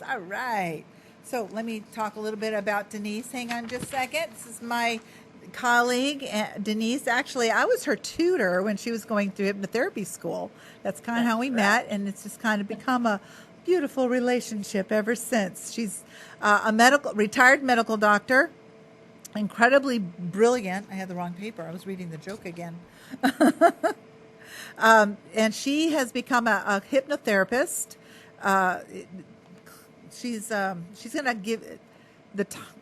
All right. So let me talk a little bit about Denise. Hang on just a second. This is my colleague, Denise. Actually, I was her tutor when she was going through hypnotherapy school. That's kind of how we met, and it's just kind of become a beautiful relationship ever since. She's a retired medical doctor, incredibly brilliant. I had the wrong paper. I was reading the joke again. And she has become a hypnotherapist. She's going to give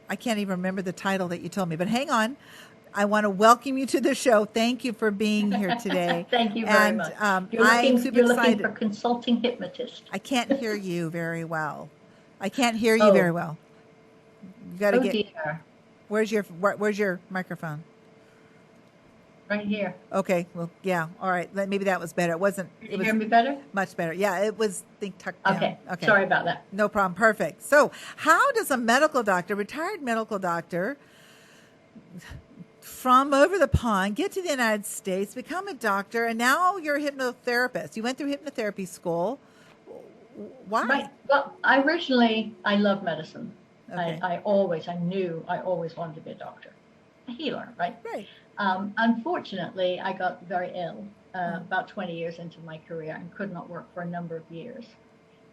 I can't even remember the title that you told me, but hang on. I want to welcome you to the show. Thank you for being here today. Thank you very much. I'm super you're excited. Looking for consulting hypnotist. I can't hear you very well. You got to dear. Where's your microphone? Right here. Okay. Well, yeah. All right. Maybe that was better. It wasn't. Can you hear me better? Much better. Yeah. It was tucked down. Okay. Sorry about that. No problem. Perfect. So, how does a retired medical doctor from over the pond, get to the United States, become a doctor, and now you're a hypnotherapist? You went through hypnotherapy school. Why? Right. Well, I love medicine. Okay. I knew I always wanted to be a doctor, a healer, right? Right. Unfortunately, I got very ill about 20 years into my career and could not work for a number of years.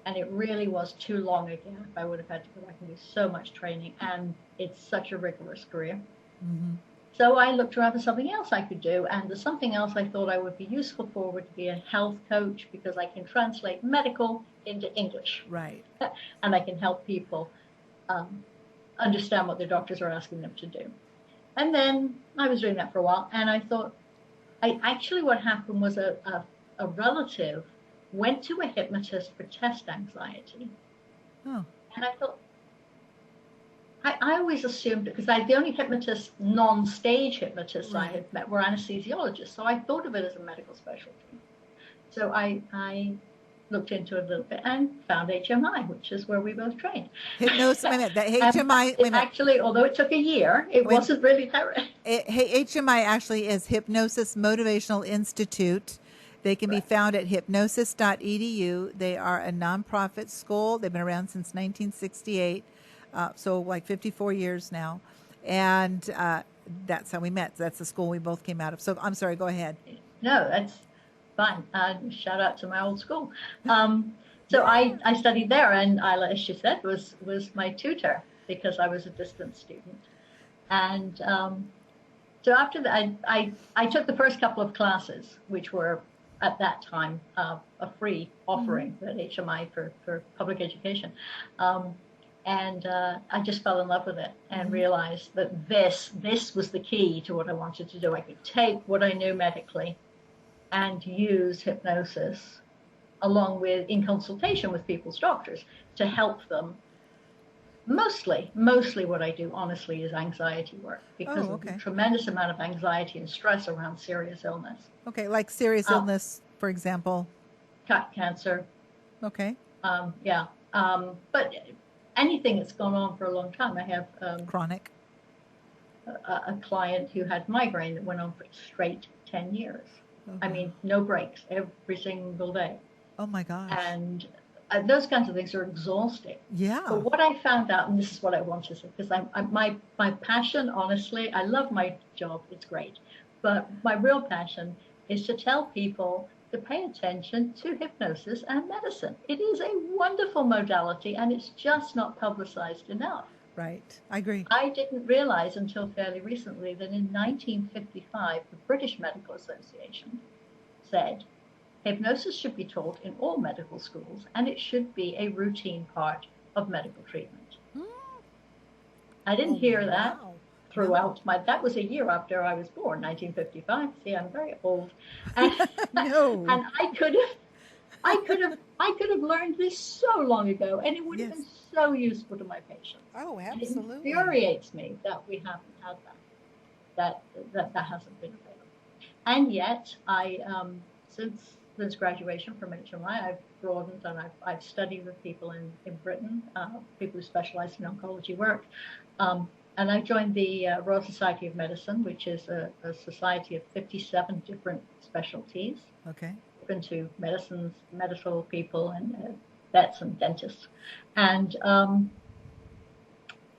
And it really was too long again. I would have had to go back and do so much training, and it's such a rigorous career. Mm-hmm. So I looked around for something else I could do, and the something else I thought I would be useful for would be a health coach, because I can translate medical into English. Right. And I can help people understand what their doctors are asking them to do. And then I was doing that for a while, and I thought, what happened was a relative went to a hypnotist for test anxiety. Oh. And I thought, I always assumed, because the only non-stage hypnotists I had met were anesthesiologists, so I thought of it as a medical specialty. So I looked into it a little bit and found HMI, which is where we both trained. Hypnosis, that HMI. Actually, although it took a year, it wasn't really that. HMI actually is Hypnosis Motivational Institute. They can be found at hypnosis.edu. They are a nonprofit school. They've been around since 1968, so like 54 years now. And that's how we met. That's the school we both came out of. So I'm sorry, go ahead. No, that's fine. Shout out to my old school. So I studied there, and Ilah, as she said, was my tutor because I was a distance student. And so after that, I took the first couple of classes, which were at that time a free offering at HMI for public education. And I just fell in love with it and realized that this was the key to what I wanted to do. I could take what I knew medically and use hypnosis in consultation with people's doctors to help them. Mostly what I do, honestly, is anxiety work because of the tremendous amount of anxiety and stress around serious illness. Okay, like serious illness, for example. Cancer. Okay. But anything that's gone on for a long time. I have chronic. A client who had migraine that went on for straight 10 years. I mean, no breaks, every single day. Oh my gosh. And those kinds of things are exhausting. Yeah. But what I found out, and this is what I want to say, because my passion, honestly, I love my job, it's great. But my real passion is to tell people to pay attention to hypnosis and medicine. It is a wonderful modality, and it's just not publicized enough. Right. I agree. I didn't realize until fairly recently that in 1955, the British Medical Association said hypnosis should be taught in all medical schools, and it should be a routine part of medical treatment. I didn't hear that throughout that was a year after I was born, 1955. See, I'm very old. And, No. And I could have learned this so long ago, and it would have been so useful to my patients. Oh, absolutely. It infuriates me that we haven't had that hasn't been available. And yet, since graduation from HMI, I've broadened and I've studied with people in Britain, people who specialize in oncology work. And I joined the Royal Society of Medicine, which is a society of 57 different specialties. Okay. Open to medicines, medical people, and vets and dentists. And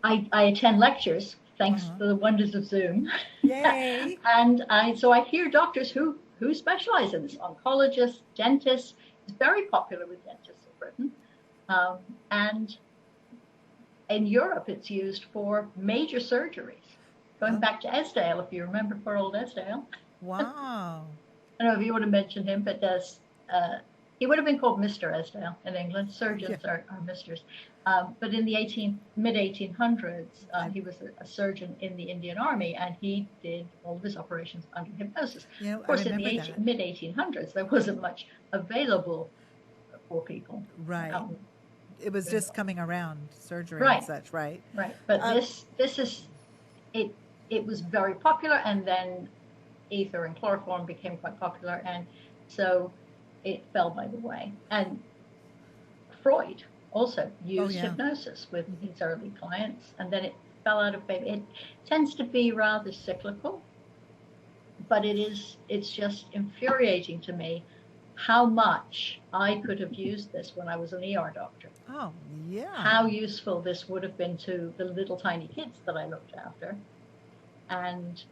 I attend lectures thanks to the wonders of Zoom. Yay! And so I hear doctors who specialize in this, oncologists, dentists. It's very popular with dentists in Britain. And in Europe, it's used for major surgeries. Going back to Esdale, if you remember poor old Esdale. Wow. I don't know if you would have mentioned him, but he would have been called Mr. Esdale in England. Surgeons are Misters. But in the mid-1800s, he was a surgeon in the Indian Army, and he did all of his operations under hypnosis. Yeah, of course, I in the remember that. mid-1800s, there wasn't much available for people. Right. It was just coming around, surgery Right. and such, right? Right. But this is, it was very popular, and then ether and chloroform became quite popular, and so it fell by the way. And Freud also used hypnosis with his early clients, and then it fell out of favor. It tends to be rather cyclical, but it's just infuriating to me how much I could have used this when I was an ER doctor. Oh, yeah. How useful this would have been to the little tiny kids that I looked after. And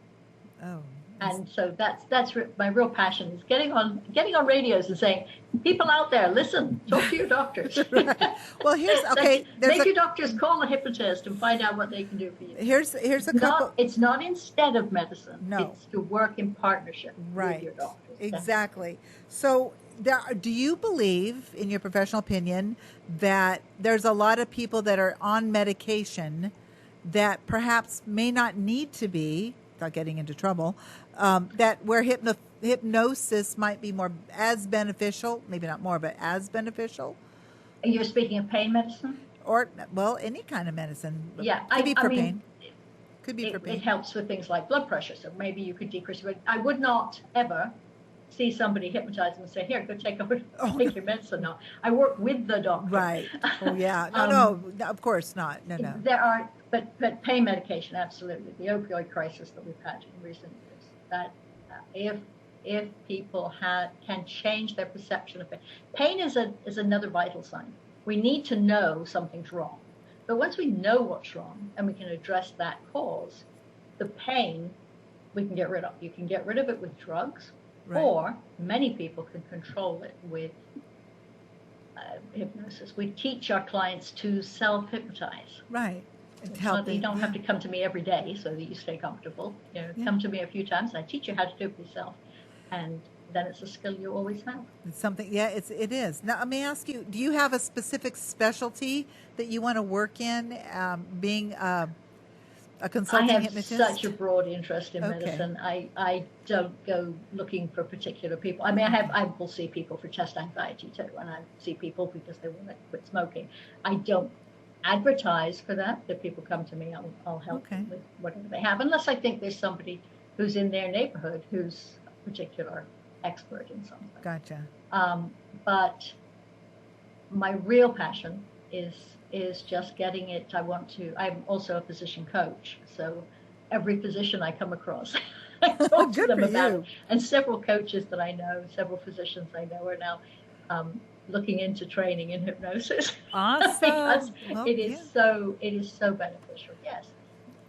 so that's my real passion, is getting on radios and saying, people out there, listen, talk to your doctors. Right. Well, make your doctors call a hypnotist and find out what they can do for you. Here's a couple. It's not instead of medicine. No. It's to work in partnership with your doctors. Exactly. So do you believe, in your professional opinion, that there's a lot of people that are on medication that perhaps may not need to be, without getting into trouble, that where hypnosis might be more as beneficial, maybe not more, but as beneficial? You're speaking of pain medicine? Or, well, any kind of medicine. Yeah. Could be for pain. Could be for pain. It helps with things like blood pressure, so maybe you could decrease it. I would not ever see somebody hypnotize them and say, here, go take your medicine now. I work with the doctor. Right. Oh, yeah. No, of course not. No. There are, but pain medication, absolutely. The opioid crisis that we've had in recent years, that if people can change their perception of pain is another vital sign. We need to know something's wrong. But once we know what's wrong and we can address that cause, the pain we can get rid of. You can get rid of it with drugs. Right. Or many people can control it with hypnosis. We teach our clients to self-hypnotize. Right. You don't have to come to me every day so that you stay comfortable. Come to me a few times, and I teach you how to do it yourself. And then it's a skill you always have. It's something, it is. Now, let me ask you, do you have a specific specialty that you want to work in, being a consulting hypnotist? I have such a broad interest in medicine. I don't go looking for particular people. I mean, I will see people for chest anxiety too, and I see people because they want to quit smoking. I don't advertise for that. If people come to me, I'll help them with whatever they have, unless I think there's somebody who's in their neighborhood who's a particular expert in something. Gotcha. But my real passion is just getting it. I'm also a physician coach, so every physician I come across, I talk to them about it. And several coaches that I know, several physicians I know are now looking into training in hypnosis. Awesome. Because it is so beneficial. Yes.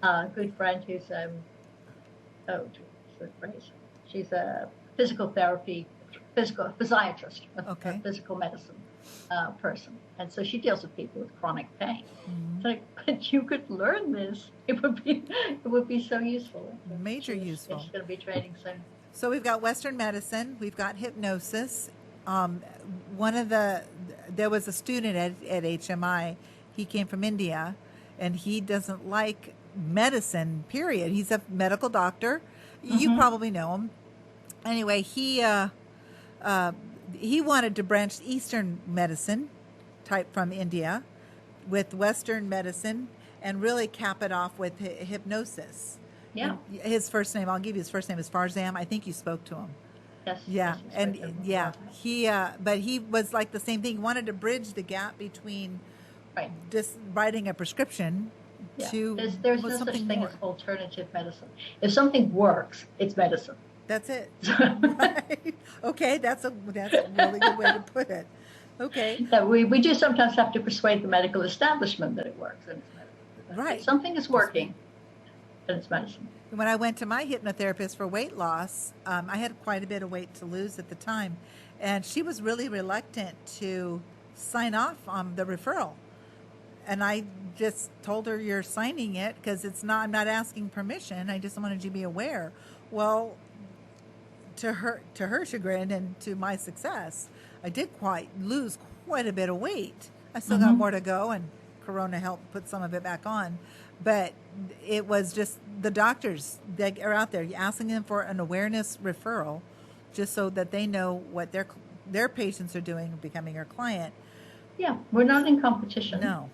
A good friend who's she's a physical physiatrist, a physical medicine person, and so she deals with people with chronic pain. Mm-hmm. It's like, but you could learn this. It would be so useful. Major useful. She's going to be training soon. So we've got Western medicine, we've got hypnosis. There was a student at HMI. He came from India, and he doesn't like medicine. Period. He's a medical doctor. Mm-hmm. You probably know him. Anyway, he wanted to branch Eastern medicine type from India with Western medicine and really cap it off with hypnosis. Yeah. And his first name, I'll give you his first name, is Farzam. I think you spoke to him. Yes. Yeah. And but he was like the same thing. He wanted to bridge the gap between just writing a prescription to there's no such thing as alternative medicine. If something works, it's medicine. That's it. Right. Okay, that's a really good way to put it. Okay. That we do sometimes have to persuade the medical establishment that it works and it's medicine. Right. If something is working, then it's medicine. When I went to my hypnotherapist for weight loss, I had quite a bit of weight to lose at the time, and she was really reluctant to sign off on the referral. And I just told her, "You're signing it because it's not. I'm not asking permission. I just wanted you to be aware." Well, to her chagrin and to my success, I did lose quite a bit of weight. I still got more to go, and Corona helped put some of it back on. But it was just the doctors that are out there asking them for an awareness referral, just so that they know what their patients are doing, becoming your client. Yeah, we're not in competition. No.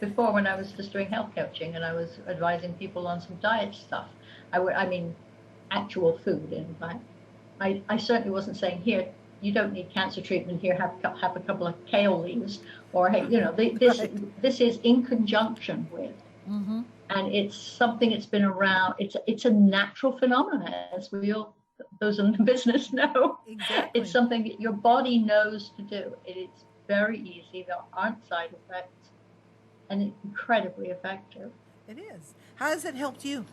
Before when I was just doing health coaching and I was advising people on some diet stuff, I mean, actual food. In fact, I certainly wasn't saying, here, you don't need cancer treatment. Here, have a couple of kale leaves, or hey, this is in conjunction with. Mm-hmm. And it's something that's been around. It's a natural phenomenon, as those in the business know. Exactly. It's something that your body knows to do. It's very easy. There aren't side effects, and it's incredibly effective. It is. How has it helped you?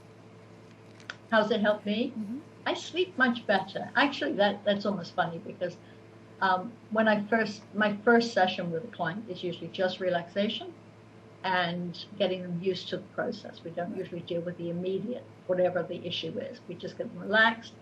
How's it helped me? Mm-hmm. I sleep much better. Actually, that's almost funny because when my first session with a client is usually just relaxation and getting them used to the process. We don't usually deal with the immediate, whatever the issue is. We just get them relaxed.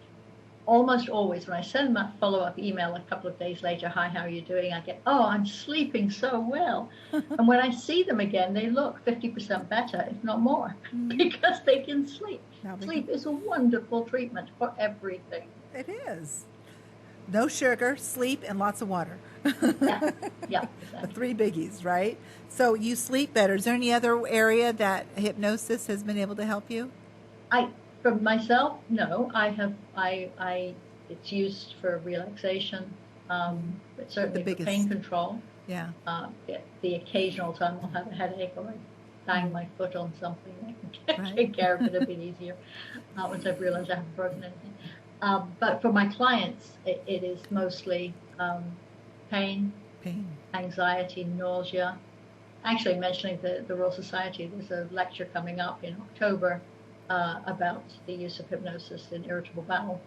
Almost always, when I send them a follow-up email a couple of days later, "Hi, how are you doing?" I get, "Oh, I'm sleeping so well." And when I see them again, they look 50% better, if not more, because they can sleep. Sleep is a wonderful treatment for everything. It is. No sugar, sleep, and lots of water. Yeah, exactly. The three biggies, right? So you sleep better. Is there any other area that hypnosis has been able to help you? For myself, no. It's used for relaxation, but certainly for pain control. Yeah. The occasional time I'll have a headache or I bang my foot on something, I can take care of it a bit easier once I've realized I haven't broken anything. But for my clients, it is mostly pain, anxiety, nausea. Actually, mentioning the Royal Society, there's a lecture coming up in October about the use of hypnosis in irritable bowel.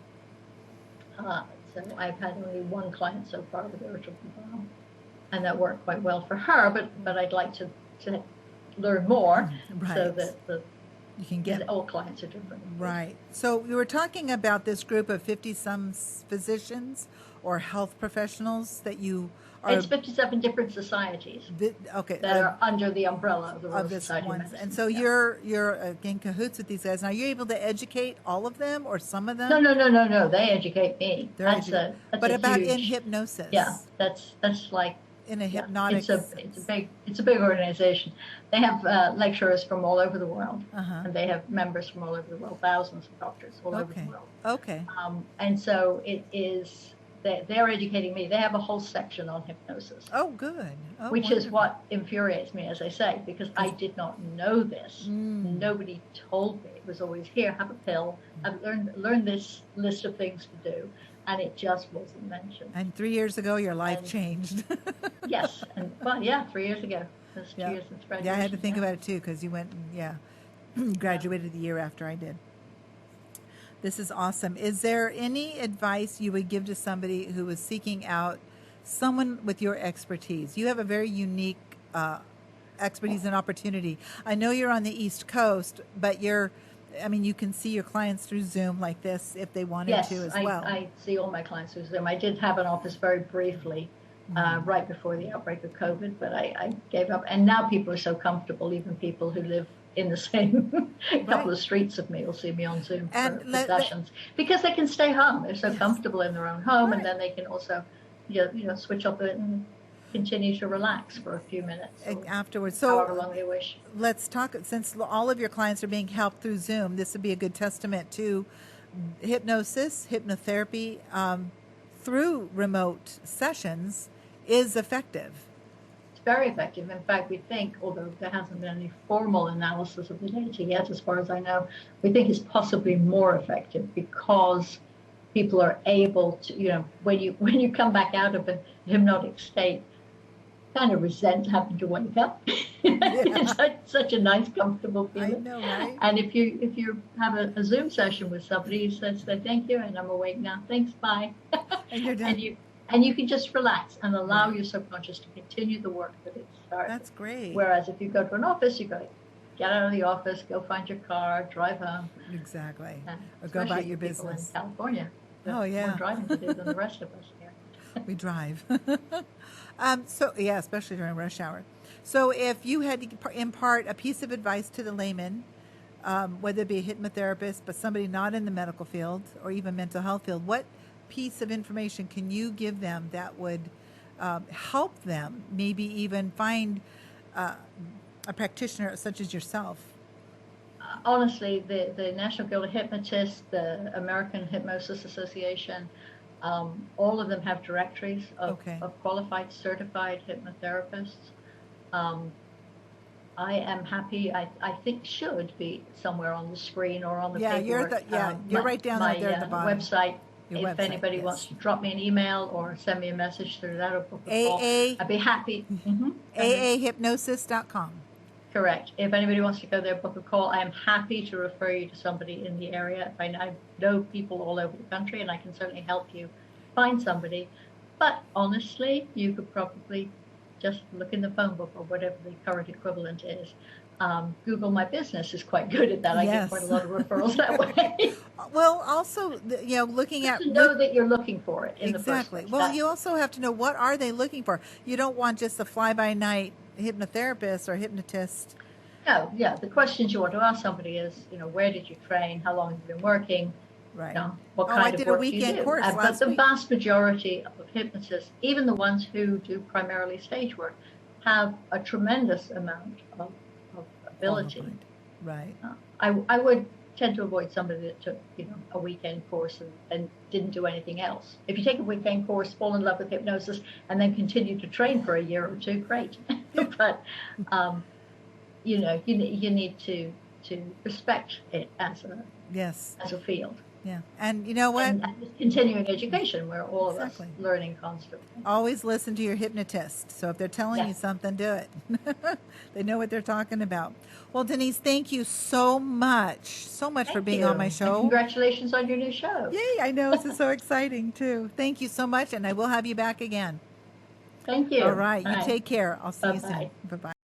So I've had only one client so far with irritable bowel, and that worked quite well for her. But I'd like to learn more, so that you can get all clients are different. Right. So we were talking about this group of 50-some physicians or health professionals that you are. It's 57 different societies. That are under the umbrella of the Royal Society of Medicine. And so you're in cahoots with these guys. Now, are you able to educate all of them or some of them? No. They educate me. But about in hypnosis. Yeah, that's like in a hypnotic. It's a big organization. They have lecturers from all over the world, and they have members from all over the world. Thousands of doctors all over the world. Okay. And so it is. They're educating me. They have a whole section on hypnosis. Oh, good. Which is what infuriates me, as I say, because I did not know this. Nobody told me. It was always, here, have a pill. I've learned this list of things to do, and it just wasn't mentioned. And 3 years ago, your life changed. Yes. 3 years ago. That's 2 years since graduation. Yeah, I had to think about it, too, because you went and, graduated the year after I did. This is awesome. Is there any advice you would give to somebody who is seeking out someone with your expertise? You have a very unique expertise and opportunity. I know you're on the East Coast, but you can see your clients through Zoom like this if they wanted to as well. I see all my clients through Zoom. I did have an office very briefly right before the outbreak of COVID, but I gave up. And now people are so comfortable, even people who live in the same couple of streets of me will see me on Zoom for sessions because they can stay home. They're so comfortable in their own home, and then they can also, switch up it and continue to relax for a few minutes afterwards. So however long they wish. Let's talk. Since all of your clients are being helped through Zoom, this would be a good testament to hypnosis, hypnotherapy through remote sessions is effective. Very effective. In fact, we think, although there hasn't been any formal analysis of the data yet, as far as I know, we think it's possibly more effective because people are able to, when you come back out of a hypnotic state, kind of resent having to wake up. It's such a nice, comfortable feeling. I know, right? And if you have a Zoom session with somebody, you say thank you, and I'm awake now. Thanks, bye. And you're done. And you can just relax and allow your subconscious to continue the work that it started. That's great. Whereas if you go to an office, you got to get out of the office, go find your car, drive home. Exactly. Or go about your business. In California. Oh, yeah. More driving to do than the rest of us here. We drive. Especially during rush hour. So if you had to impart a piece of advice to the layman, whether it be a hypnotherapist, but somebody not in the medical field or even mental health field, what piece of information can you give them that would help them maybe even find a practitioner such as yourself? Honestly, the National Guild of Hypnotists, the American Hypnosis Association, all of them have directories of qualified, certified hypnotherapists. I am happy. I think should be somewhere on the screen or on the paperwork. You're right down there at the bottom. Website. Your if website, anybody wants to drop me an email or send me a message through that or book a call, I'd be happy. AAhypnosis.com. Correct. If anybody wants to go there, book a call, I am happy to refer you to somebody in the area. If I know people all over the country, and I can certainly help you find somebody. But honestly, you could probably just look in the phone book or whatever the current equivalent is. Google My Business is quite good at that. I get quite a lot of referrals that way. Well, also, looking at... to know that you're looking for it in the first place. Well, you also have to know, what are they looking for? You don't want just a fly-by-night hypnotherapist or hypnotist. No, the questions you want to ask somebody is, where did you train? How long have you been working? Right. What kind I of did work a weekend do you do? course But the vast majority of hypnotists, even the ones who do primarily stage work, have a tremendous amount of ability. Right. I would tend to avoid somebody that took, a weekend course and didn't do anything else. If you take a weekend course, fall in love with hypnosis, and then continue to train for a year or two, great. But you need to respect it as a field. Yeah, and you know what? And continuing education, where all of us learning constantly. Always listen to your hypnotist. So if they're telling you something, do it. They know what they're talking about. Well, Denise, thank you so much for being on my show. And congratulations on your new show. Yay, I know. This is so exciting, too. Thank you so much, and I will have you back again. Thank you. All right, you take care. I'll see you soon. Bye-bye.